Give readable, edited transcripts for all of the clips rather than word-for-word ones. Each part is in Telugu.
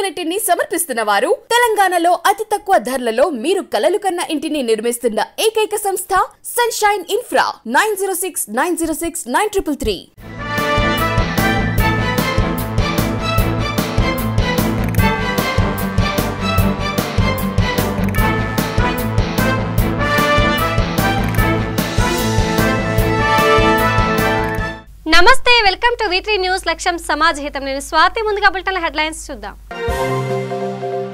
ఆపర్చునిటీని సమర్పిస్తున్న వారు తెలంగాణలో అతి తక్కువ ధరలలో మీరు కలలు కన్న ఇంటిని నిర్మిస్తున్న ఏకైక సంస్థ సన్షైన్ ఇన్ఫ్రా 9069069333. నమస్తే, వెల్కమ్ టు V3 న్యూస్. లక్ష్యం సమాజ్ హితం. నేను స్వాతి. ముందుగా బులెటిన్ హెడ్లైన్స్ చూద్దాం.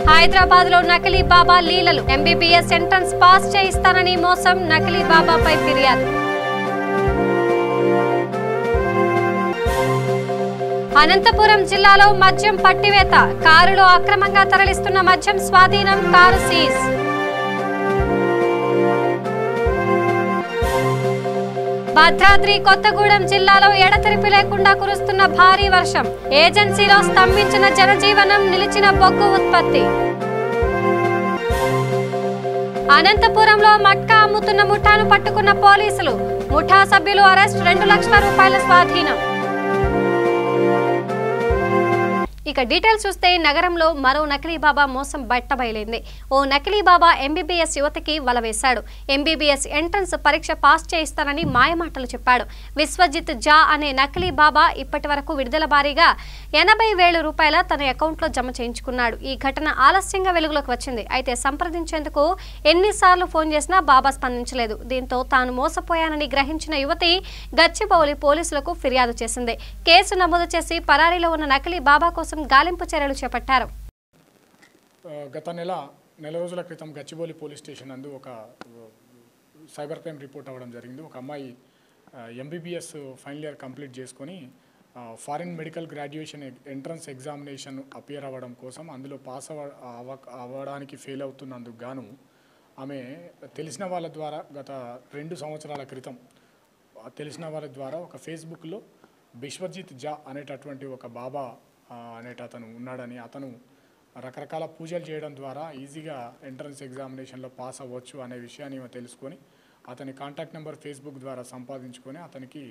హైదరాబాద్ లో నకిలీ బాబా లీలలు. MBBS ఎంట్రన్స్ పాస్ చేయిస్తానని మోసం. నకిలీ బాబాపై ఫిర్యాదు. అనంతపురం జిల్లాలో మద్యం పట్టివేత. కారులో అక్రమంగా తరలిస్తున్న మద్యం స్వాధీనం. Car seize. భద్రాద్రి కొత్తగూడెం జిల్లాలో ఎడతెరిపి లేకుండా కురుస్తున్న భారీ వర్షం. ఏజెన్సీలో స్తంభించిన జనజీవనం. నిలిచిన బొగ్గు ఉత్పత్తి. అనంతపురంలో మట్కా అమ్ముతున్న ముఠాను పట్టుకున్న పోలీసులు. ముఠా సభ్యులు అరెస్ట్. 2 లక్షల రూపాయల స్వాధీనం. ఇక డీటెయిల్స్ చూస్తే నగరంలో మరో నకిలీ బాబా మోసం బట్టబయలైంది. ఓ నకిలీ బాబా MBBS యువతకి వలవేశాడు. MBBS ఎంట్రన్స్ పరీక్ష పాస్ చేయిస్తానని మాయమాటలు చెప్పాడు. విశ్వజిత్ జా అనే నకిలీ బాబా ఇప్పటి వరకు విడుదల భారీగా 80,000 రూపాయల తన అకౌంట్లో జమ చేయించుకున్నాడు. ఈ ఘటన ఆలస్యంగా వెలుగులోకి వచ్చింది. అయితే సంప్రదించేందుకు ఎన్నిసార్లు ఫోన్ చేసినా బాబా స్పందించలేదు. దీంతో తాను మోసపోయానని గ్రహించిన యువతి గచ్చిబౌలి పోలీసులకు ఫిర్యాదు చేసింది. కేసు నమోదు చేసి పరారీలో ఉన్న నకిలీ బాబా కోసం గాలింపు చర్యలు చేపట్టారు. గత నెల రోజుల క్రితం గచ్చిబౌలి పోలీస్ స్టేషన్ నందు ఒక సైబర్ క్రైమ్ రిపోర్ట్ అవ్వడం జరిగింది. ఒక అమ్మాయి MBBS ఫైనల్ ఇయర్ కంప్లీట్ చేసుకొని foreign medical graduation entrance examination appear అవ్వడం కోసం అందులో పాస్ అవ్వడానికి ఫెయిల్ అవుతున్నందుకు గాను ఆమె తెలిసిన వాళ్ళ ద్వారా గత 2 సంవత్సరాల క్రితం తెలిసిన వాళ్ళ ద్వారా ఒక ఫేస్బుక్లో విశ్వజిత్ జా అనేటటువంటి ఒక బాబా అతను ఉన్నాడని, అతను రకరకాల పూజలు చేయడం ద్వారా ఈజీగా ఎంట్రన్స్ ఎగ్జామినేషన్లో పాస్ అవ్వచ్చు అనే విషయాన్ని తెలుసుకొని అతని కాంటాక్ట్ నెంబర్ ఫేస్బుక్ ద్వారా సంపాదించుకొని అతనికి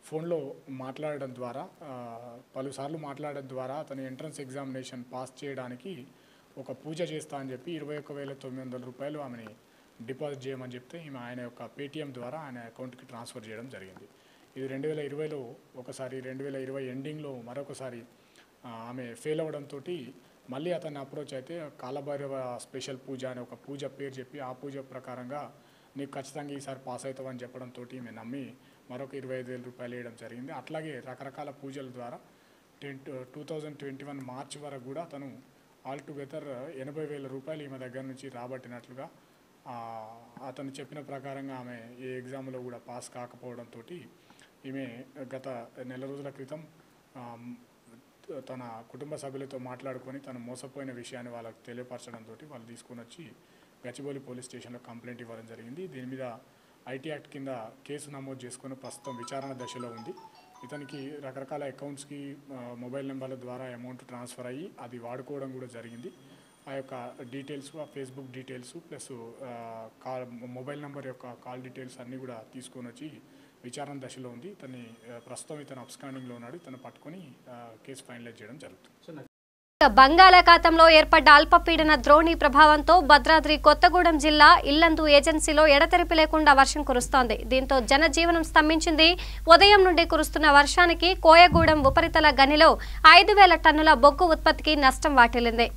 ఫోన్లో మాట్లాడడం ద్వారా పలుసార్లు మాట్లాడడం ద్వారా అతని ఎంట్రన్స్ ఎగ్జామినేషన్ పాస్ చేయడానికి ఒక పూజ చేస్తా అని చెప్పి 21,900 రూపాయలు ఆమెని డిపాజిట్ చేయమని చెప్తే ఈమె ఆయన యొక్క పేటిఎం ద్వారా ఆయన అకౌంట్కి ట్రాన్స్ఫర్ చేయడం జరిగింది. ఇది 2020లో ఒకసారి, 2020 ఎండింగ్లో మరొకసారి ఆమె ఫెయిల్ అవ్వడంతో మళ్ళీ అతన్ని అప్రోచ్ అయితే కాలభైరవ స్పెషల్ పూజ అనే ఒక పూజ పేరు చెప్పి ఆ పూజ ప్రకారంగా నీకు ఖచ్చితంగా ఈసారి పాస్ అవుతావని చెప్పడంతో ఈమె నమ్మి మరొక 25,000 రూపాయలు వేయడం జరిగింది. అట్లాగే రకరకాల పూజల ద్వారా 2021 మార్చి వరకు కూడా తను ఆల్టుగెదర్ 80,000 రూపాయలు ఈమె దగ్గర నుంచి రాబట్టినట్లుగా అతను చెప్పిన ప్రకారంగా ఆమె ఏ ఎగ్జామ్లో కూడా పాస్ కాకపోవడంతో ఈమె గత నెల రోజుల క్రితం తన కుటుంబ సభ్యులతో మాట్లాడుకొని తను మోసపోయిన విషయాన్ని వాళ్ళకి తెలియపరచడంతో వాళ్ళు తీసుకొని వచ్చి గచ్చిబౌలి పోలీస్ స్టేషన్లో కంప్లైంట్ ఇవ్వడం జరిగింది. దీని మీద IT యాక్ట్ కింద కేసు నమోదు చేసుకొని ప్రస్తుతం విచారణ దశలో ఉంది. ఇతనికి రకరకాల అకౌంట్స్కి మొబైల్ నెంబర్ల ద్వారా అమౌంట్ ట్రాన్స్ఫర్ అయ్యి అది వాడుకోవడం కూడా జరిగింది. ఆ యొక్క డీటెయిల్స్, ఆ Facebook details plus mobile number యొక్క కాల్ డీటెయిల్స్ అన్నీ కూడా తీసుకొని వచ్చి విచారణ దశలో ఉంది. ప్రస్తుతం ఇతను అబ్స్కాండింగ్లో ఉన్నాడు. ఇతను పట్టుకొని కేసు ఫైనలైజ్ చేయడం జరుగుతుంది. బంగాళాఖాతంలో ఏర్పడ్డ అల్పపీడన ద్రోణి ప్రభావంతో భద్రాద్రి కొత్తగూడెం జిల్లా ఇల్లందు ఏజెన్సీలో ఎడతెరిపి లేకుండా వర్షం కురుస్తోంది. దీంతో జనజీవనం స్తంభించింది. ఉదయం నుండి కురుస్తున్న వర్షానికి కోయగూడెం ఉపరితల గనిలో 5,000 టన్నుల బొగ్గు ఉత్పత్తికి నష్టం వాటిల్లింది.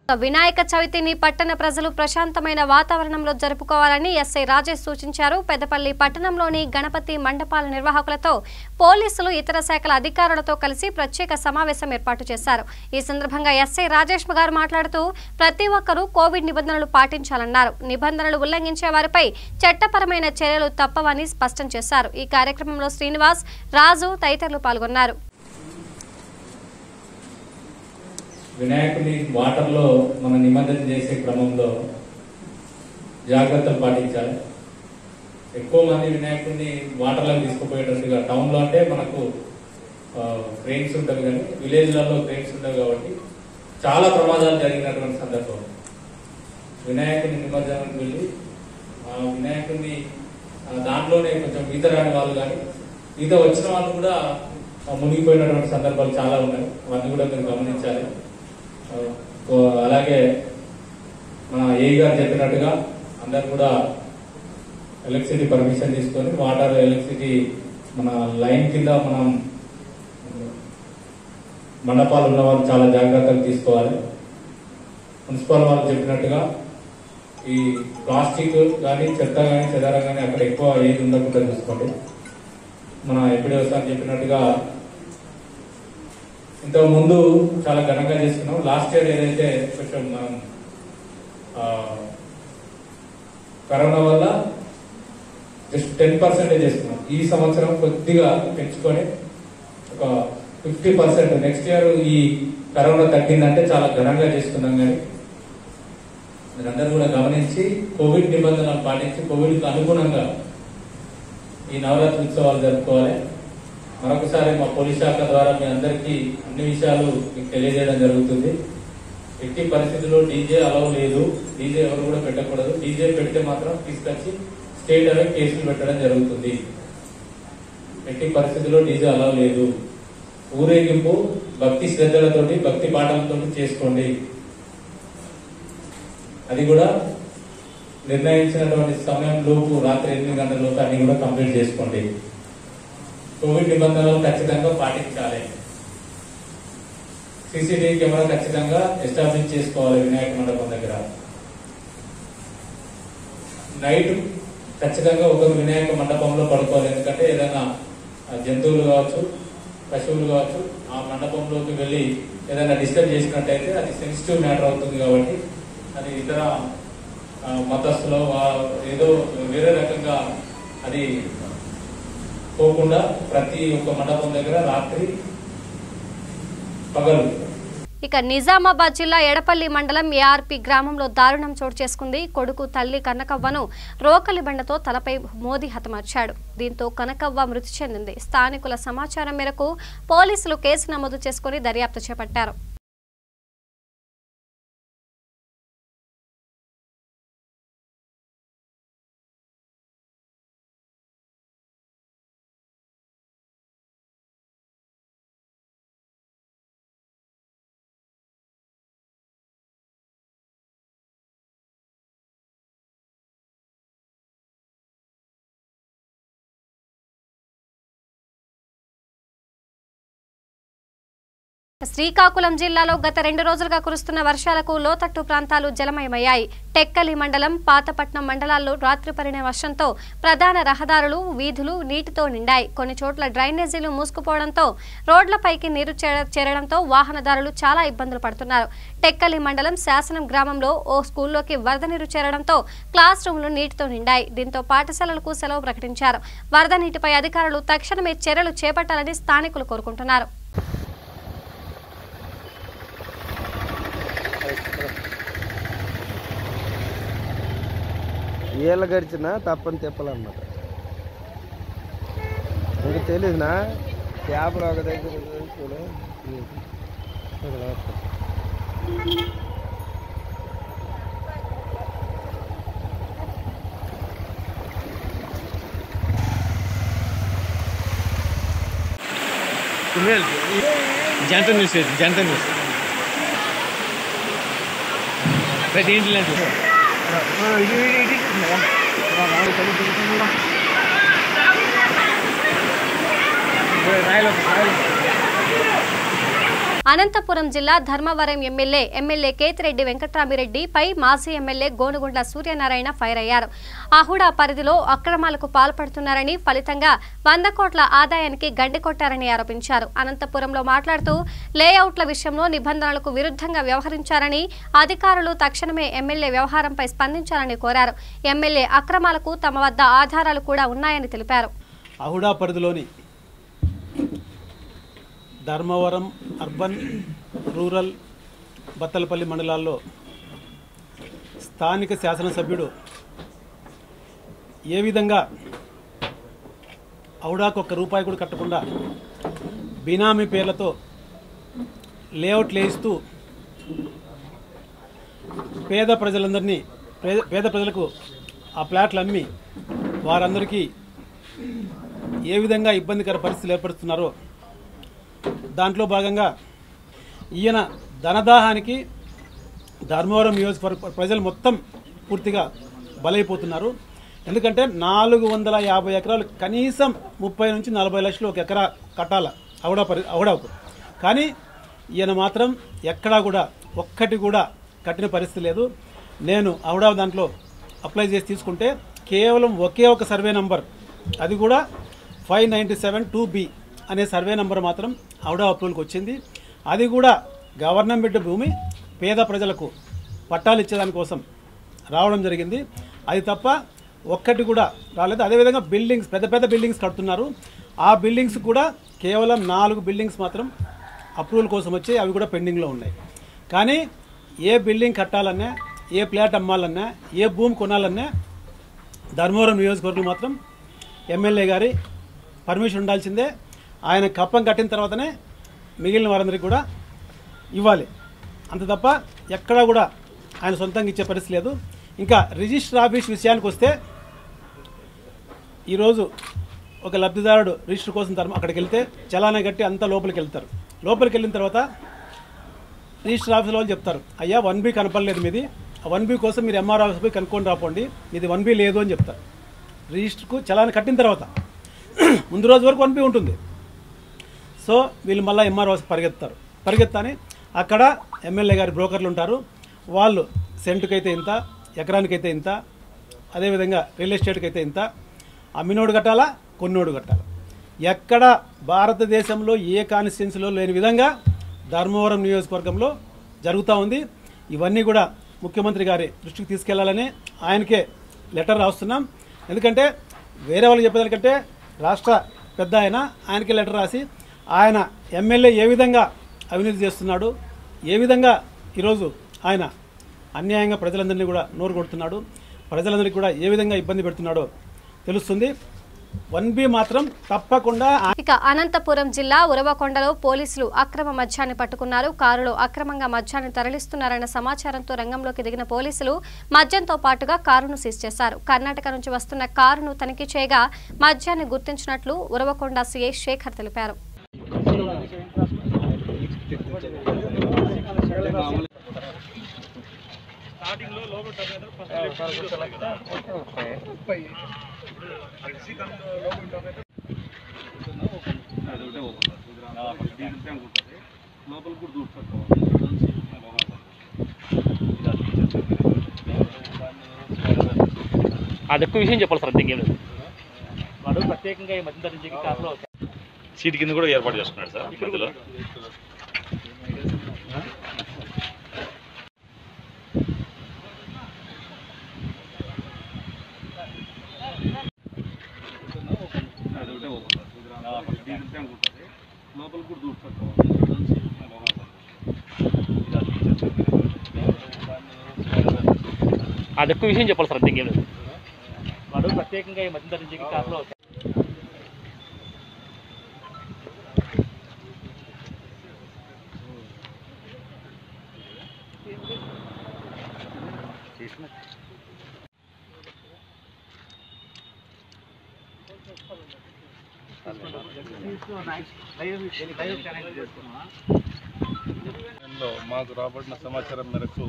వినాయక చవితిని పట్టణ ప్రజలు ప్రశాంతమైన వాతావరణంలో జరుపుకోవాలని ఎస్ఐ రాజేష్ సూచించారు. పెద్దపల్లి పట్టణంలోని గణపతి మండపాల నిర్వాహకులతో పోలీసులు ఇతర శాఖల అధికారులతో కలిసి ప్రత్యేక సమావేశం ఏర్పాటు చేశారు. ఈ సందర్భంగా ఎస్ఐ రాజేష్ గారు మాట్లాడుతూ ప్రతి ఒక్కరూ కోవిడ్ నిబంధనలు పాటించాలన్నారు. నిబంధనలు ఉల్లంఘించే వారిపై చట్టపరమైన చర్యలు తప్పవని స్పష్టం చేశారు. ఈ కార్యక్రమంలో శ్రీనివాస్, రాజు తదితరులు పాల్గొన్నారు. వినాయకుడిని వాటర్లో మనం నిమజ్జనం చేసే క్రమంలో జాగ్రత్తలు పాటించాలి. ఎక్కువ మంది వినాయకుడిని వాటర్లో తీసుకుపోయేటట్టుగా టౌన్లో అంటే మనకు క్రెయిన్స్ ఉంటుంది, కానీ విలేజ్లలో క్రెయిన్స్ ఉంటుంది కాబట్టి చాలా ప్రమాదాలు జరిగినటువంటి సందర్భం. వినాయకుడిని నిమజ్జనానికి వెళ్ళి వినాయకుడిని దాంట్లోనే కొంచెం ఈత రాని వాళ్ళు కానీ ఈత వచ్చిన వాళ్ళు కూడా మునిగిపోయినటువంటి సందర్భాలు చాలా ఉన్నాయి. అవన్నీ కూడా మీరు గమనించాలి. అలాగే మన ఏ గారు చెప్పినట్టుగా అందరు కూడా ఎలక్ట్రిసిటీ పర్మిషన్ తీసుకొని వాటర్ ఎలక్ట్రిసిటీ మన లైన్ కింద మనం మండపాలు ఉన్న వాళ్ళు చాలా జాగ్రత్తలు తీసుకోవాలి. మున్సిపల్ వాళ్ళు చెప్పినట్టుగా ఈ ప్లాస్టిక్ కానీ చెత్త కానీ చెదారం కానీ అక్కడ ఎక్కువ ఏది ఉండకుండా చూసుకోండి. మన ఎప్పుడే వస్తాను చెప్పినట్టుగా ఇంతకు ముందు చాలా ఘనంగా చేసుకున్నాం. లాస్ట్ ఇయర్ ఏదైతే కొంచెం మనం కరోనా వల్ల జస్ట్ 10% చేసుకున్నాం. ఈ సంవత్సరం కొద్దిగా పెంచుకొని ఒక 50%. నెక్స్ట్ ఇయర్ ఈ కరోనా తగ్గిందంటే చాలా ఘనంగా చేసుకున్నాం. కానీ మీరందరూ కూడా గమనించి కోవిడ్ నిబంధనలు పాటించి కోవిడ్కి అనుగుణంగా ఈ నవరాత్రి ఉత్సవాలు జరుపుకోవాలి. మరొకసారి మా పోలీస్ శాఖ ద్వారా మీ అందరికీ అన్ని విషయాలు మీకు తెలియజేయడం జరుగుతుంది. ఎట్టి పరిస్థితుల్లో డీజే అలౌ లేదు. డీజే ఎవరు కూడా పెట్టకూడదు. డీజే పెడితే మాత్రం తీసుకొచ్చి స్టేట్ అవే కేసులు పెట్టడం జరుగుతుంది. ఎట్టి పరిస్థితుల్లో డీజే అలౌ లేదు. ఊరేగింపు భక్తి శ్రద్ధలతోటి భక్తి పాఠాలతో చేసుకోండి. అది కూడా నిర్ణయించినటువంటి సమయం లోపు రాత్రి 8 గంటల లోపు అన్ని కూడా కంప్లీట్ చేసుకోండి. కోవిడ్ నిబంధనలు ఖచ్చితంగా పాటించాలి. సీసీటీవీ కెమెరా ఖచ్చితంగా ఎస్టాబ్లిష్ చేసుకోవాలి. వినాయక మండపం దగ్గర నైట్ ఖచ్చితంగా ఒక వినాయక మండపంలో పడుకోవాలి. ఎందుకంటే ఏదైనా జంతువులు కావచ్చు, పశువులు కావచ్చు ఆ మండపంలోకి వెళ్ళి ఏదైనా డిస్టర్బ్ చేసినట్టయితే అది సెన్సిటివ్ మ్యాటర్ అవుతుంది. కాబట్టి అది ఇతర మతస్థులో ఏదో వేరే రకంగా అది పోకుండా ప్రతి ఒక్క మండపం దగ్గర రాత్రి పగలు. ఇక నిజామాబాద్ జిల్లా ఎడపల్లి మండలం ఏఆర్పి గ్రామంలో దారుణం చోటు చేసుకుంది. కొడుకు తల్లి కనకవ్వను రోకలి బండతో తలపై మోదీ హతమార్చాడు. దీంతో కనకవ్వ మృతి చెందింది. స్థానికుల సమాచారం మేరకు పోలీసులు కేసు నమోదు చేసుకుని దర్యాప్తు చేపట్టారు. శ్రీకాకుళం జిల్లాలో గత 2 రోజులుగా కురుస్తున్న వర్షాలకు లోతట్టు ప్రాంతాలు జలమయమయ్యాయి. టెక్కలి మండలం, పాతపట్నం మండలాల్లో రాత్రి పడిన వర్షంతో ప్రధాన రహదారులు, వీధులు నీటితో నిండాయి. కొన్ని చోట్ల డ్రైనేజీలు మూసుకుపోవడంతో రోడ్లపైకి నీరు చేరడంతో వాహనదారులు చాలా ఇబ్బందులు పడుతున్నారు. టెక్కలి మండలం శాసనం గ్రామంలో ఓ స్కూల్లోకి వరద నీరు చేరడంతో క్లాస్ రూములు నీటితో నిండాయి. దీంతో పాఠశాలలకు సెలవు ప్రకటించారు. వరద నీటిపై అధికారులు తక్షణమే చర్యలు చేపట్టాలని స్థానికులు కోరుకుంటున్నారు. ఏళ్ళ గడిచినా తప్పని చెప్పాలన్నమాట. ఇంకా తెలియదునా చేపలు ఒక దగ్గర జంట న్యూస్ ప్రతి ఇంట్లో అనంతపురం జిల్లా ధర్మవరం ఎమ్మెల్యే కేతిరెడ్డి వెంకట్రామిరెడ్డిపై మాజీ ఎమ్మెల్యే గోనుగుంట్ల సూర్యనారాయణ ఫైర్ అయ్యారు. అహుడా పరిధిలో అక్రమాలకు పాల్పడుతున్నారని, ఫలితంగా 100 కోట్ల ఆదాయానికి గండి కొట్టారని ఆరోపించారు. అనంతపురంలో మాట్లాడుతూ లేఅవుట్ల విషయంలో నిబంధనలకు విరుద్ధంగా వ్యవహరించారని, అధికారులు తక్షణమే ఎమ్మెల్యే వ్యవహారంపై స్పందించాలని కోరారు. ఎమ్మెల్యే అక్రమాలకు తమ వద్ద ఆధారాలు కూడా ఉన్నాయని తెలిపారు. అహుడా పరిధిలోని ధర్మవరం అర్బన్, రూరల్, బత్తలపల్లి మండలాల్లో స్థానిక శాసనసభ్యుడు ఏ విధంగా అహుడాకు ₹1 కూడా కట్టకుండా బినామీ పేర్లతో లేఅవుట్లు వేయిస్తూ పేద ప్రజలకు ఆ ప్లాట్లు అమ్మి వారందరికీ ఏ విధంగా ఇబ్బందికర పరిస్థితులు ఏర్పరుస్తున్నారో దాంట్లో భాగంగా ఈయన ధనదాహానికి ధర్మవరం నియోజకవర్గ ప్రజలు మొత్తం పూర్తిగా బలైపోతున్నారు. ఎందుకంటే 450 ఎకరాలు కనీసం 30 నుంచి 40 లక్షలు ఒక ఎకరా కట్టాల అహుడాకు. కానీ ఈయన మాత్రం ఎక్కడా కూడా ఒక్కటి కూడా కట్టిన పరిస్థితి లేదు. నేను అహుడా దాంట్లో అప్లై చేసి తీసుకుంటే కేవలం ఒకే ఒక సర్వే నంబర్, అది కూడా 597-2B అనే సర్వే నంబర్ మాత్రం అహుడా అప్రూవల్కి వచ్చింది. అది కూడా గవర్నమెంట్ భూమి పేద ప్రజలకు పట్టాలు ఇచ్చేదానికోసం రావడం జరిగింది. అది తప్ప ఒక్కటి కూడా రాలేదు. అదేవిధంగా బిల్డింగ్స్, పెద్ద బిల్డింగ్స్ కడుతున్నారు. ఆ బిల్డింగ్స్ కూడా కేవలం 4 బిల్డింగ్స్ మాత్రం అప్రూవల్ కోసం వచ్చి అవి కూడా పెండింగ్లో ఉన్నాయి. కానీ ఏ బిల్డింగ్ కట్టాలన్నా, ఏ ప్లాట్ అమ్మాలన్నా, ఏ భూమి కొనాలన్నా ధర్మవరం నియోజకవర్గం మాత్రం ఎమ్మెల్యే గారి పర్మిషన్ ఉండాల్సిందే. ఆయన కప్పం కట్టిన తర్వాతనే మిగిలిన వారందరికీ కూడా ఇవ్వాలి. అంత తప్ప ఎక్కడా కూడా ఆయన సొంతంగా ఇచ్చే పరిస్థితి లేదు. ఇంకా రిజిస్టర్ ఆఫీస్ విషయానికి వస్తే ఈరోజు ఒక లబ్ధిదారుడు రిజిస్టర్ కోసం అక్కడికి వెళ్తే చలానా కట్టి అంతా లోపలికి వెళ్తారు. లోపలికి వెళ్ళిన తర్వాత రిజిస్టర్ ఆఫీస్ వాళ్ళు చెప్తారు, అయ్యా 1B కనపడలేదు మీది, 1B కోసం మీరు ఎంఆర్ ఆఫీస్ పోయి కనుక్కొని రాపోండి, మీది 1B లేదు అని చెప్తారు. రిజిస్టర్కు చలానా కట్టిన తర్వాత ముందు రోజు వరకు 1B ఉంటుంది. సో వీళ్ళు మళ్ళీ ఎంఆర్ ఆఫీస్ పరిగెత్తాని అక్కడ ఎమ్మెల్యే గారి బ్రోకర్లు ఉంటారు. వాళ్ళు సెంటుకైతే ఇంత, ఎకరానికైతే ఇంత, అదేవిధంగా రియల్ ఎస్టేట్కి అయితే ఇంత, అమ్మినోడు కట్టాలా, కొన్నోడు కట్టాలా. ఎక్కడ భారతదేశంలో ఏ కాన్స్టిట్యున్సీలో లేని విధంగా ధర్మవరం నియోజకవర్గంలో జరుగుతూ ఉంది. ఇవన్నీ కూడా ముఖ్యమంత్రి గారి దృష్టికి తీసుకెళ్లాలని ఆయనకే లెటర్ రాస్తున్నాం. ఎందుకంటే వేరే వాళ్ళు చెప్పేదానికంటే రాష్ట్ర పెద్ద ఆయనకే లెటర్ రాసి ఆయన ఎమ్మెల్యే ఏ విధంగా అవినీతి చేస్తున్నాడు, ఏ విధంగా ఈరోజు ఆయన అన్యాయంగా ప్రజలందరినీ కూడా నోరు కొడుతున్నాడు, ప్రజలందరికీ కూడా ఏ విధంగా ఇబ్బంది పెడుతున్నాడో తెలుస్తుంది. 1B మాత్రం తప్పకుండా. ఇక అనంతపురం జిల్లా ఉరవకొండలో పోలీసులు అక్రమ మద్యాన్ని పట్టుకున్నారు. కారులో అక్రమంగా మద్యాన్ని తరలిస్తున్నారన్న సమాచారంతో రంగంలోకి దిగిన పోలీసులు మద్యంతో పాటుగా కారును సీజ్ చేశారు. కర్ణాటక నుంచి వస్తున్న కారును తనిఖీ చేయగా మద్యాన్ని గుర్తించినట్లు ఉరవకొండ సీఐ శేఖర్ తెలిపారు. అది ఎక్కువ విషయం చెప్పాలి సార్, ఇంకేం లేదు. వాడు ప్రత్యేకంగా ఈ మధ్య ధరించి కార్లో సీట్ కింద కూడా ఏర్పాటు చేస్తున్నాడు సార్ మధ్యలో. అది ఎక్కువ విషయం చెప్పాలి సార్, ఇంకేం లేదు. వాడు ప్రత్యేకంగా ఈ మధ్య ధరించి కార్లో మాకు రాబడిన సమాచారం మేరకు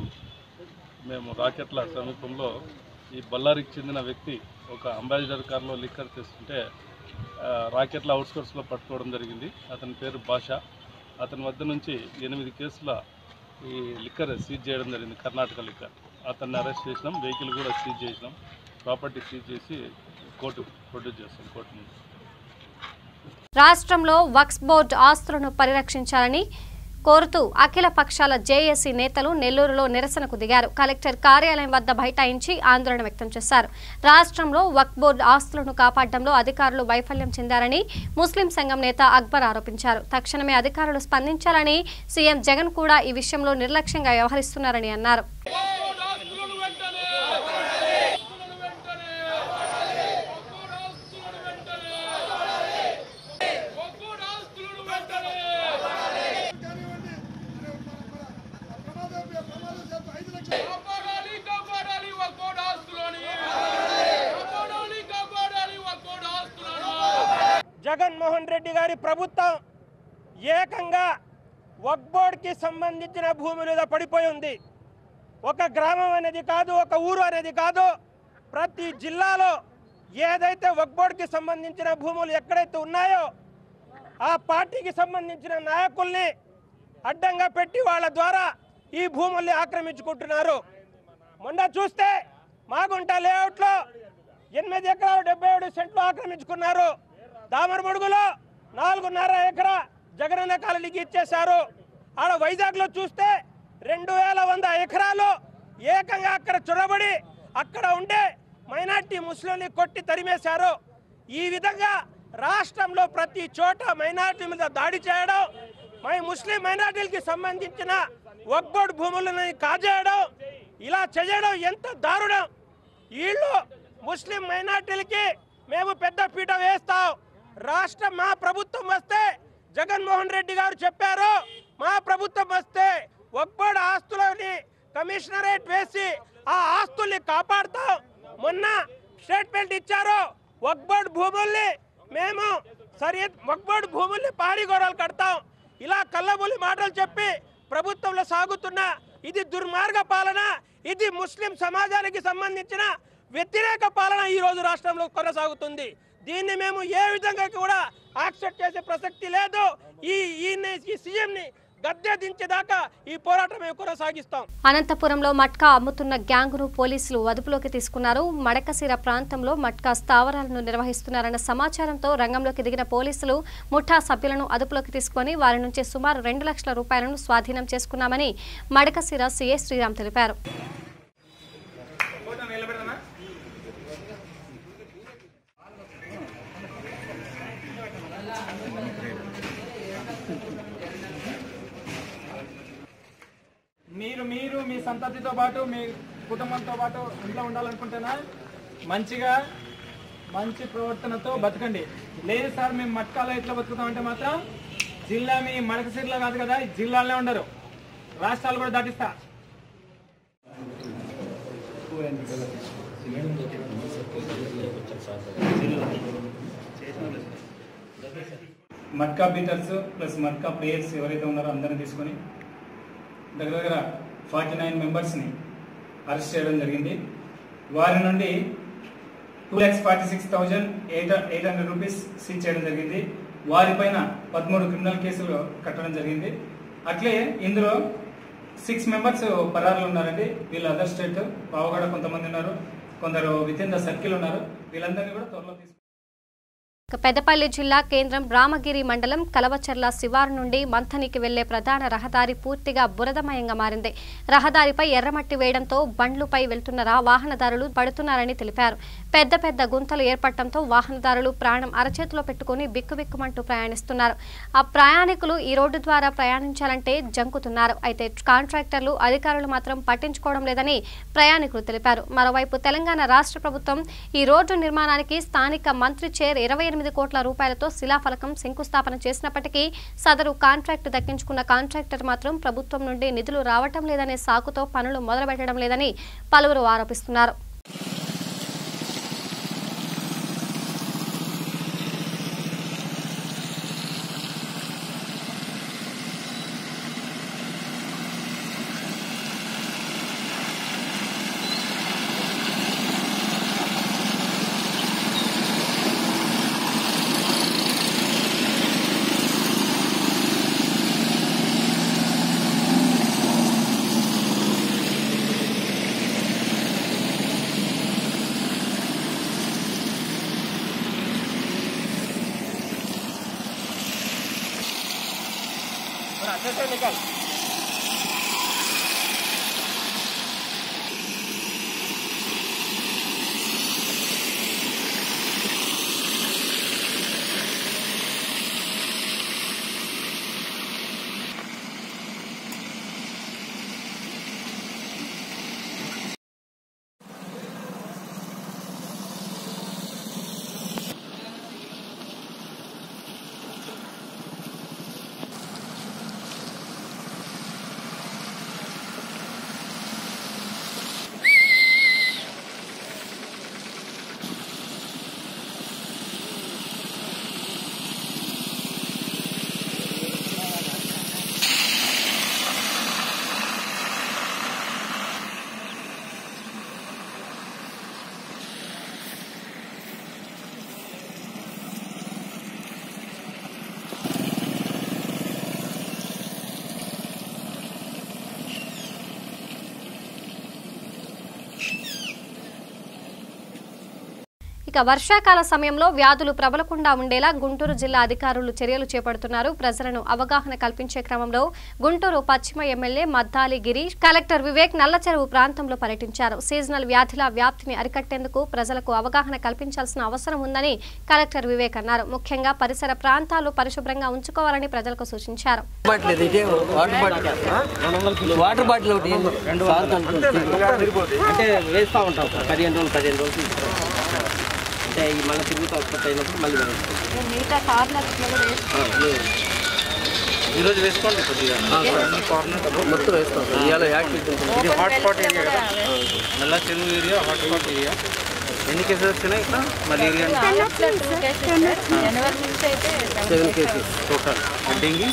మేము రాకెట్ల సమీపంలో ఈ బళ్ళారికి చెందిన వ్యక్తి ఒక అంబాసిడర్ కార్లో లిక్కర్ తెస్తుంటే రాకెట్ల అవుట్స్కర్ట్స్లో పట్టుకోవడం జరిగింది. అతని పేరు భాష. అతని వద్ద నుంచి 8 కేసుల ఈ లిక్కర్ సీజ్ చేయడం జరిగింది, కర్ణాటక లిక్కర్. అతన్ని అరెస్ట్ చేసినాం, వెహికల్ కూడా సీజ్ చేసినాం, ప్రాపర్టీ సీజ్ చేసి కోర్టు ప్రొడ్యూస్ చేస్తాం కోర్టు నుంచి. రాష్ట్రంలో వక్ఫ్ బోర్డు ఆస్తులను పరిరక్షించాలని కోరుతూ అఖిల పక్షాల జేఏసీ నేతలు నెల్లూరులో నిరసనకు దిగారు. కలెక్టర్ కార్యాలయం వద్ద బైఠాయించి ఆందోళన వ్యక్తం చేశారు. రాష్ట్రంలో వక్ఫ్ బోర్డు ఆస్తులను కాపాడడంలో అధికారులు వైఫల్యం చెందారని ముస్లిం సంఘం నేత అక్బర్ ఆరోపించారు. తక్షణమే అధికారులు స్పందించాలని సీఎం జగన్ కూడా ఈ విషయంలో నిర్లక్ష్యంగా వ్యవహరిస్తున్నారని అన్నారు. జగన్మోహన్ రెడ్డి గారి ప్రభుత్వం ఏకంగా వక్ఫ్ బోర్డుకి సంబంధించిన భూమి మీద పడిపోయి ఉంది. ఒక గ్రామం అనేది కాదు, ఒక ఊరు అనేది కాదు, ప్రతి జిల్లాలో ఏదైతే వక్ఫ్ బోర్డుకి సంబంధించిన భూములు ఎక్కడైతే ఉన్నాయో ఆ పార్టీకి సంబంధించిన నాయకుల్ని అడ్డంగా పెట్టి వాళ్ళ ద్వారా ఈ భూముల్ని ఆక్రమించుకుంటున్నారు. మొన్న చూస్తే మాగుంట లేఅవుట్లో 8 ఎకరాలు 77 సెంట్లు ఆక్రమించుకున్నారు. దామరమడుగులో 4.5 ఎకరా జగనన్న కాలనీకి ఇచ్చేశారు. ఆడ వైజాగ్లో చూస్తే 2100 ఎకరాలు ఏకంగా అక్కడ చొరబడి అక్కడ ఉండే మైనార్టీ ముస్లింని కొట్టి తరిమేశారు. ఈ విధంగా రాష్ట్రంలో ప్రతి చోట మైనార్టీ మీద దాడి చేయడం, ముస్లిం మైనార్టీలకి సంబంధించిన వక్ఫ్ బోర్డు భూములను కాజేయడం, ఇలా చేయడం ఎంత దారుణం. వీళ్ళు ముస్లిం మైనార్టీలకి మేము పెద్ద పీట వేస్తాం, మా ప్రభుత్వం వస్తే జగన్మోహన్ రెడ్డి గారు చెప్పారు, మా ప్రభుత్వం వస్తే వక్ఫ్ బోర్డు ఆస్తులని కమిషనరేట్ వేసి ఆ ఆస్తుల్ని కాపాడుతాం. మొన్న స్టేట్మెంట్ ఇచ్చారు, వక్ఫ్ బోర్డు భూముల్ని మేము వక్ఫ్ బోర్డు భూముల్ని పారిగోడలు కడతాం. ఇలా కళ్ళబొల్లి మాటలు చెప్పి ప్రభుత్వంలో సాగుతున్న ఇది దుర్మార్గ పాలన, ఇది ముస్లిం సమాజానికి సంబంధించిన వ్యతిరేక పాలన ఈ రోజు రాష్ట్రంలో కొనసాగుతుంది. దీన్ని మేము ఏ విధంగా కూడా యాక్సెప్ట్ చేసే ప్రసక్తి లేదు. ఈ సీఎంని గద్దె దించేదాకా ఈ పోరాటం మేము కొనసాగిస్తాం. అనంతపురంలో మట్కా అమ్ముతున్న గ్యాంగును పోలీసులు అదుపులోకి తీసుకున్నారు. మడకసిర ప్రాంతంలో మట్కా స్థావరాలను నిర్వహిస్తున్నారన్న సమాచారంతో రంగంలోకి దిగిన పోలీసులు ముఠా సభ్యులను అదుపులోకి తీసుకుని వారి నుంచి సుమారు 2 లక్షల రూపాయలను స్వాధీనం చేసుకున్నామని మడకసిర సీఐ శ్రీరామ్ తెలిపారు. మీరు మీ సంతతితో పాటు మీ కుటుంబంతో పాటు ఇంట్లో ఉండాలనుకుంటేనా మంచి ప్రవర్తనతో బతకండి. లేదు సార్ మేము మట్కాలో ఎట్లా బతుకుతామంటే మాత్రం జిల్లా మీ మడకసిరిలో కాదు కదా, జిల్లాలోనే ఉండరు, రాష్ట్రాలు కూడా దాటిస్తా. Matka beaters plus matka players ఎవరైతే ఉన్నారో అందరిని తీసుకొని దగ్గర 49 మెంబర్స్ని అరెస్ట్ చేయడం జరిగింది. వారి నుండి 2,46,800 రూపీస్ సీజ్ చేయడం జరిగింది. వారిపైన 13 క్రిమినల్ కేసులు కట్టడం జరిగింది. అట్లే ఇందులో 6 మెంబర్స్ పరారులు ఉన్నారండి. వీళ్ళు అదర్ స్టేట్ పావగడ కొంతమంది ఉన్నారు, కొందరు విత్ ఇన్ ద సర్కిల్ ఉన్నారు. వీళ్ళందరినీ కూడా త్వరలో పెద్దపల్లి జిల్లా కేంద్రం రామగిరి మండలం కలవచర్ల శివారు నుండి మంథనికి వెళ్లే ప్రధాన రహదారి పూర్తిగా బురదమయంగా మారింది. రహదారిపై ఎర్రమట్టి వేయడంతో బండ్లపై వెళ్తున్న వాహనదారులు పడుతున్నారని తెలిపారు. పెద్ద పెద్ద గుంతలు ఏర్పడటంతో వాహనదారులు ప్రాణం అరచేతిలో పెట్టుకుని బిక్కుబిక్కుమంటూ ప్రయాణిస్తున్నారు. ఆ ప్రయాణికులు ఈ రోడ్డు ద్వారా ప్రయాణించాలంటే జంకుతున్నారు. అయితే కాంట్రాక్టర్లు అధికారులు మాత్రం పట్టించుకోవడం లేదని ప్రయాణికులు తెలిపారు. మరోవైపు తెలంగాణ రాష్ట్ర ప్రభుత్వం ఈ రోడ్డు నిర్మాణానికి స్థానిక మంత్రి చైర్ 28 కోట్ల రూపాయలతో శిలాఫలకం శంకుస్థాపన చేసినప్పటికీ సదరు కాంట్రాక్టు దక్కించుకున్న కాంట్రాక్టర్ మాత్రం ప్రభుత్వం నుండి నిధులు రావటం లేదనే సాకుతో పనులు మొదలుపెట్టడం లేదని పలువురు ఆరోపిస్తున్నారు. ఇక వర్షాకాల సమయంలో వ్యాధులు ప్రబలకుండా ఉండేలా గుంటూరు జిల్లా అధికారులు చర్యలు చేపడుతున్నారు. ప్రజలను అవగాహన కల్పించే క్రమంలో గుంటూరు పశ్చిమ ఎమ్మెల్యే మద్దాలి గిరీష్, కలెక్టర్ వివేక్ నల్లచెరువు ప్రాంతంలో పర్యటించారు. సీజనల్ వ్యాధుల వ్యాప్తిని అరికట్టేందుకు ప్రజలకు అవగాహన కల్పించాల్సిన అవసరం ఉందని కలెక్టర్ వివేక్ అన్నారు. ముఖ్యంగా పరిసర ప్రాంతాలు పరిశుభ్రంగా ఉంచుకోవాలని ప్రజలకు సూచించారు. వాటర్ బాటిల్ ఒకటి అంటే వేస్తూ ఉంటాం 15 రోజులు అంటే మళ్ళీ తిరుగుతూ ఉత్పత్తి అయినప్పుడు మళ్ళీ ఈరోజు వేసుకోండి కొద్దిగా మొత్తం వేస్తాం. ఇవాళ యాక్టివిటీ ఇది హాట్స్పాట్ ఏరియా కదా, నల్ల చెరువు ఏరియా హాట్స్పాట్ ఏరియా. ఎన్ని కేసెస్ వచ్చినాయి ఇక్కడ malaria? 7 cases total. Dengue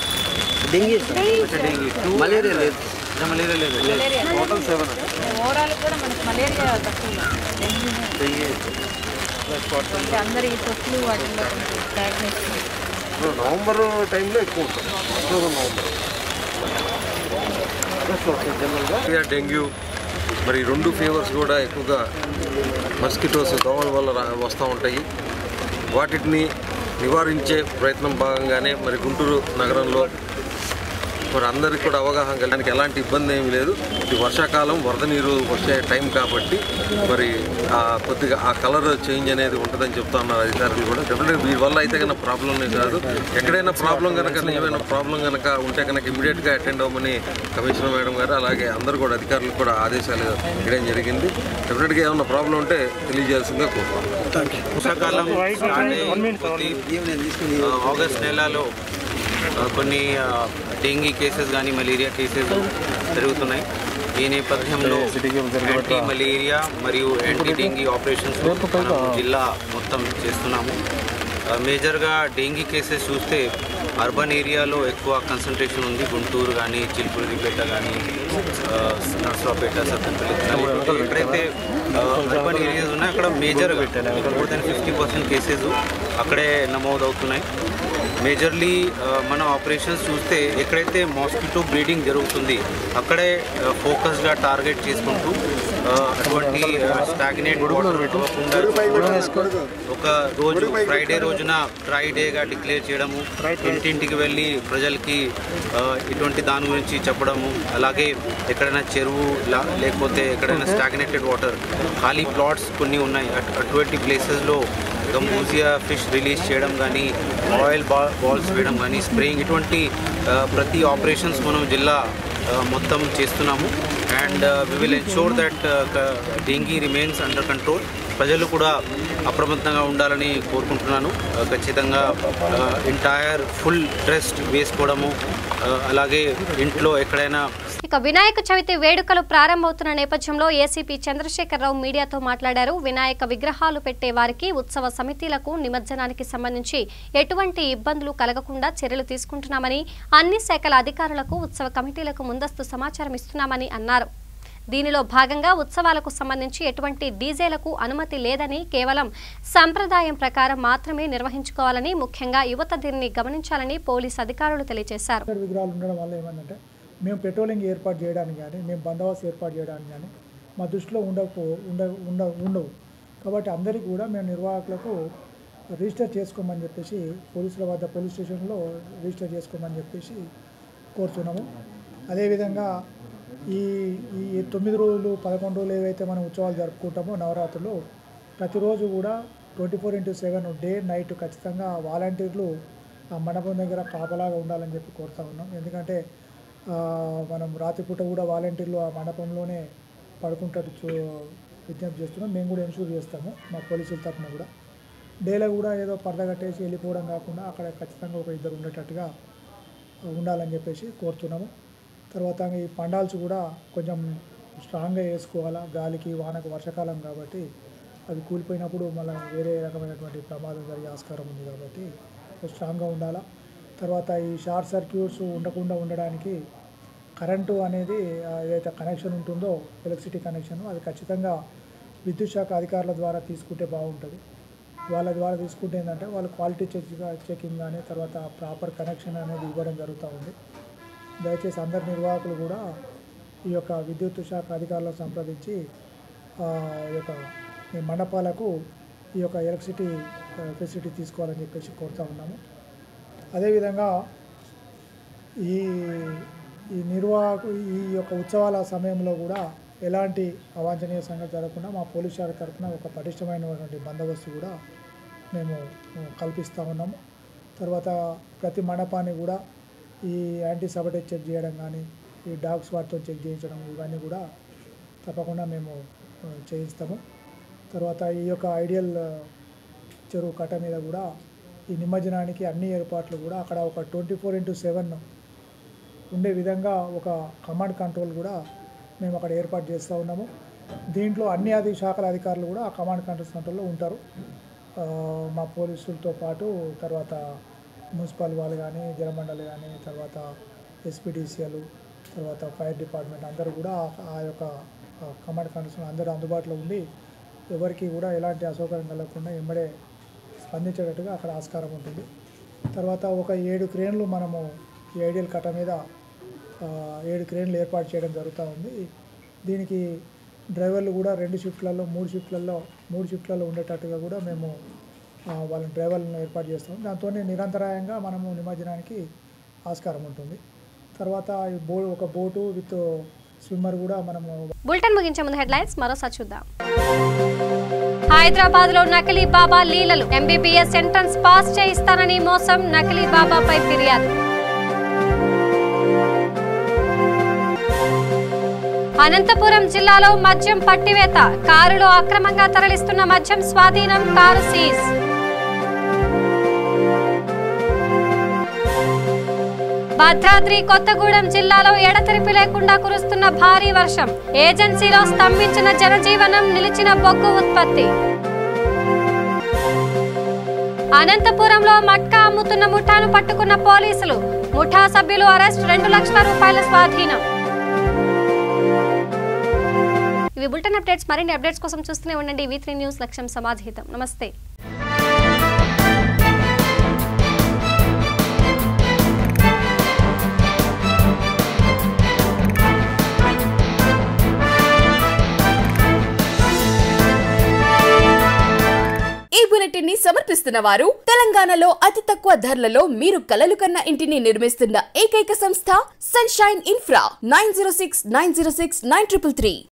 dengue 2 malaria లేదు, మలేరియా లేదు టోటల్ 7. ఓవరాల్ కూడా మనకు మలేరియా తక్కువ. అందరి తొట్లు వాటిల్లో నవంబర్ టైంలో ఎక్కువ ఉంటుంది, అక్టోబర్ నవంబర్. డెంగ్యూ మరి 2 ఫీవర్స్ కూడా ఎక్కువగా మస్కిటోస్ దోమల వల్ల వస్తూ ఉంటాయి. వాటిని నివారించే ప్రయత్నం భాగంగానే మరి గుంటూరు నగరంలో మరి అందరికీ కూడా అవగాహన కలిగడానికి ఎలాంటి ఇబ్బంది ఏమీ లేదు. ఇది వర్షాకాలం వరద నీరు వచ్చే టైం కాబట్టి మరి కొద్దిగా ఆ కలర్ చేంజ్ అనేది ఉంటుందని చెప్తా ఉన్నారు అధికారులు కూడా. డెఫినెట్గా వీరి వల్ల అయితే కనుక ప్రాబ్లం కాదు. ఎక్కడైనా ప్రాబ్లం కనుక ఏమైనా ప్రాబ్లం కనుక ఉంటే కనుక ఇమీడియట్గా అటెండ్ అవ్వమని కమిషనర్ మేడం గారు అలాగే అందరూ కూడా అధికారులకు కూడా ఆదేశాలు ఇవ్వడం జరిగింది. డెఫినెట్గా ఏమైనా ప్రాబ్లం ఉంటే తెలియజేయాల్సిందిగా కోరుతున్నాను. వర్షాకాలం ఆగస్ట్ నెలలో కొన్ని డెంగీ కేసెస్ కానీ మలేరియా కేసెస్ జరుగుతున్నాయి. ఈ నేపథ్యంలో యాంటీ మలేరియా మరియు యాంటీ డెంగీ ఆపరేషన్స్ జిల్లా మొత్తం చేస్తున్నాము. మేజర్గా డెంగీ కేసెస్ చూస్తే అర్బన్ ఏరియాలో ఎక్కువ కన్సంట్రేషన్ ఉంది. గుంటూరు కానీ చిలుకూరిపేట కానీ నర్సరావుపేట సత్తెనపల్లి ఎక్కడైతే అర్బన్ ఏరియాస్ ఉన్నాయో అక్కడ మేజర్ పెట్టాలి. మోర్ దెన్ 50% కేసెస్ అక్కడే నమోదవుతున్నాయి. మేజర్లీ మన ఆపరేషన్స్ చూస్తే ఎక్కడైతే మాస్కిటో బ్రీడింగ్ జరుగుతుంది అక్కడే ఫోకస్గా టార్గెట్ చేసుకుంటూ అటువంటి స్టాగ్నేట్ వాటర్ పెట్టకుండా ఒక రోజు ఫ్రైడే రోజున డ్రై డేగా డిక్లేర్ చేయడము, ఇంటింటికి వెళ్ళి ప్రజలకి ఇటువంటి దాని గురించి చెప్పడము, అలాగే ఎక్కడైనా చెరువు లేకపోతే ఎక్కడైనా స్టాగ్నేటెడ్ వాటర్ ఖాళీ ప్లాట్స్ కొన్ని ఉన్నాయి అటువంటి ప్లేసెస్లో గంబూజియా ఫిష్ రిలీజ్ చేయడం కానీ, ఆయిల్ బాల్స్ వేయడం కానీ, స్ప్రేయింగ్ ఇటువంటి ప్రతి ఆపరేషన్స్ మనం జిల్లా మొత్తం చేస్తున్నాము. And we will ensure that dengue remains under control. ప్రజలు కూడా అప్రమత్తంగా ఉండాలని కోరుకుంటున్నాను. ఖచ్చితంగా ఎంటైర్ ఫుల్ డ్రెస్ వేసుకోవడము, అలాగే ఇంట్లో ఎక్కడైనా. ఇక వినాయక చవితి వేడుకలు ప్రారంభమవుతున్న నేపథ్యంలో ఏసీపీ చంద్రశేఖరరావు మీడియాతో మాట్లాడారు. వినాయక విగ్రహాలు పెట్టే వారికి, ఉత్సవ సమితిలకు నిమజ్జనానికి సంబంధించి ఎటువంటి ఇబ్బందులు కలగకుండా చర్యలు తీసుకుంటున్నామని, అన్ని శాఖల అధికారులకు, ఉత్సవ కమిటీలకు ముందస్తు సమాచారం ఇస్తున్నామని అన్నారు. దీనిలో భాగంగా ఉత్సవాలకు సంబంధించి ఎటువంటి డీజేలకు అనుమతి లేదని, కేవలం సంప్రదాయం ప్రకారం మాత్రమే నిర్వహించుకోవాలని, ముఖ్యంగా యువత దీనిని గమనించాలని పోలీసు అధికారులు తెలియజేశారు. విగ్రహాలు ఉండడం వల్ల ఏమంటే మేము పెట్రోలింగ్ ఏర్పాటు చేయడానికి కానీ, మేము బందోబస్తు ఏర్పాటు చేయడానికి కానీ మా దృష్టిలో ఉండవు. కాబట్టి అందరికీ కూడా మేము నిర్వాహకులకు రిజిస్టర్ చేసుకోమని చెప్పేసి పోలీసుల వద్ద పోలీస్ స్టేషన్లో రిజిస్టర్ చేసుకోమని చెప్పేసి కోరుతున్నాము. అదేవిధంగా ఈ 9 రోజులు 11 రోజులు ఏవైతే మనం ఉత్సవాలు జరుపుకుంటామో నవరాత్రులు, ప్రతిరోజు కూడా 24/7 డే నైట్ ఖచ్చితంగా వాలంటీర్లు ఆ మండపం దగ్గర కాపలాగా ఉండాలని చెప్పి కోరుతా ఉన్నాం. ఎందుకంటే మనం రాత్రిపూట కూడా వాలంటీర్లు ఆ మండపంలోనే పడుకుంటట్టు విజ్ఞప్తి చేస్తున్నాం. మేము కూడా ఎన్షూర్ చేస్తాము మా పోలీసుల తరఫున కూడా. డేలో కూడా ఏదో పరద కట్టేసి వెళ్ళిపోవడం కాకుండా అక్కడ ఖచ్చితంగా ఒక 2 ఉండేటట్టుగా ఉండాలని చెప్పేసి కోరుతున్నాము. తర్వాత ఈ పండాల్స్ కూడా కొంచెం స్ట్రాంగ్గా వేసుకోవాలా. గాలికి వానకు వర్షాకాలం కాబట్టి అవి కూలిపోయినప్పుడు మళ్ళీ వేరే రకమైనటువంటి ప్రమాదం జరిగే ఆస్కారం ఉంది కాబట్టి స్ట్రాంగ్గా ఉండాలా. తర్వాత ఈ షార్ట్ సర్క్యూట్స్ ఉండకుండా ఉండడానికి కరెంటు అనేది ఏదైతే కనెక్షన్ ఉంటుందో ఎలక్ట్రిసిటీ కనెక్షన్, అది ఖచ్చితంగా విద్యుత్ శాఖ అధికారుల ద్వారా తీసుకుంటే బాగుంటుంది. వాళ్ళ ద్వారా తీసుకుంటే ఏంటంటే వాళ్ళు క్వాలిటీ చెకింగ్ కానీ తర్వాత ప్రాపర్ కనెక్షన్ అనేది ఇవ్వడం జరుగుతూ ఉంది. దయచేసి అందరి నిర్వాహకులు కూడా ఈ యొక్క విద్యుత్ శాఖ అధికారులను సంప్రదించి ఈ యొక్క ఈ మండపాలకు ఈ యొక్క ఎలక్ట్రిసిటీ ఫెసిలిటీ తీసుకోవాలని చెప్పేసి కోరుతూ ఉన్నాము. అదేవిధంగా ఈ యొక్క ఉత్సవాల సమయంలో కూడా ఎలాంటి అవాంఛనీయ సంఘటన జరగకుండా మా పోలీస్ శాఖ తరఫున ఒక పటిష్టమైనటువంటి బందోబస్తు కూడా మేము కల్పిస్తూ ఉన్నాము. తర్వాత ప్రతి మండపాన్ని కూడా ఈ యాంటీ సబటేజ్ చెక్ చేయడం కానీ ఈ డాగ్ స్వాట్తో చెక్ చేయించడం ఇవన్నీ కూడా తప్పకుండా మేము చేయిస్తాము. తర్వాత ఈ యొక్క ఐడియల్ చెరువు కట్ట మీద కూడా ఈ నిమజ్జనానికి అన్ని ఏర్పాట్లు కూడా అక్కడ ఒక 24/7 ఉండే విధంగా ఒక కమాండ్ కంట్రోల్ కూడా మేము అక్కడ ఏర్పాటు చేస్తూ ఉన్నాము. దీంట్లో అన్ని శాఖల అధికారులు కూడా ఆ కమాండ్ కంట్రోల్లో ఉంటారు. మా పోలీసులతో పాటు తర్వాత మున్సిపల్ వాళ్ళు కానీ జలమండలి కానీ తర్వాత ఎస్పీడీసీఎల్ తర్వాత ఫైర్ డిపార్ట్మెంట్ అందరూ కూడా ఆ యొక్క కమాండ్ కంట్రోల్ అందరూ అందుబాటులో ఉండి ఎవరికి కూడా ఎలాంటి అసౌకర్యం కలగకుండా వెంబడే స్పందించేటట్టుగా అక్కడ ఆస్కారం ఉంటుంది. తర్వాత ఒక 7 క్రేన్లు మనము ఈ ఐడియల్ కట్ట మీద 7 క్రేన్లు ఏర్పాటు చేయడం జరుగుతూ ఉంది. దీనికి డ్రైవర్లు కూడా 2 షిఫ్ట్లలో 3 షిఫ్ట్లలో ఉండేటట్టుగా కూడా మేము వాళ్ళని డ్రైవర్లను ఏర్పాటు చేస్తాము. దాంతో నిరంతరాయంగా మనము నిమజ్జనానికి ఆస్కారం ఉంటుంది. తర్వాత ఒక బోటు విత్ స్విమ్మర్ కూడా మనము. బులెటిన్ ముగించే ముందు హెడ్లైన్స్ మరోసారి చూద్దాం. హైదరాబాద్ లో నకిలీ బాబా లీలలు, ఎంబీబీఎస్ ఎంట్రన్స్ పాస్ చేయిస్తానని మోసం, నకిలీ బాబాపై ఫిర్యాదు. అనంతపురం జిల్లాలో మద్యం పట్టివేత, కారులో అక్రమంగా తరలిస్తున్న మద్యం స్వాధీనం, కారు సీజ్. భద్రాద్రి కొత్తగూడెం జిల్లాలో ఎడతెరిపి లేకుండా కురుస్తున్న భారీ వర్షం, ఏజెన్సీలో స్తంభించిన జనజీవనం, నిలిచిన బొగ్గు ఉత్పత్తి. అనంతపురంలో మట్కా అమ్ముతున్న ముఠాను పట్టుకున్న పోలీసులు, ముఠా సభ్యులు అరెస్ట్, 2 లక్షల రూపాయల స్వాధీనం. ఇవి బులెటిన్ అప్డేట్స్. మరిన్ని అప్డేట్స్ కోసం చూస్తూనే ఉండండి V3 న్యూస్. లక్ష్యం సమాధితం. నమస్తే. ఈ బులెటిన్ ని సమర్పిస్తున్న వారు తెలంగాణలో అతి తక్కువ ధరలలో మీరు కలలు కన్న ఇంటిని నిర్మిస్తున్న ఏకైక సంస్థ సన్షైన్ ఇన్ఫ్రా. 9069069333.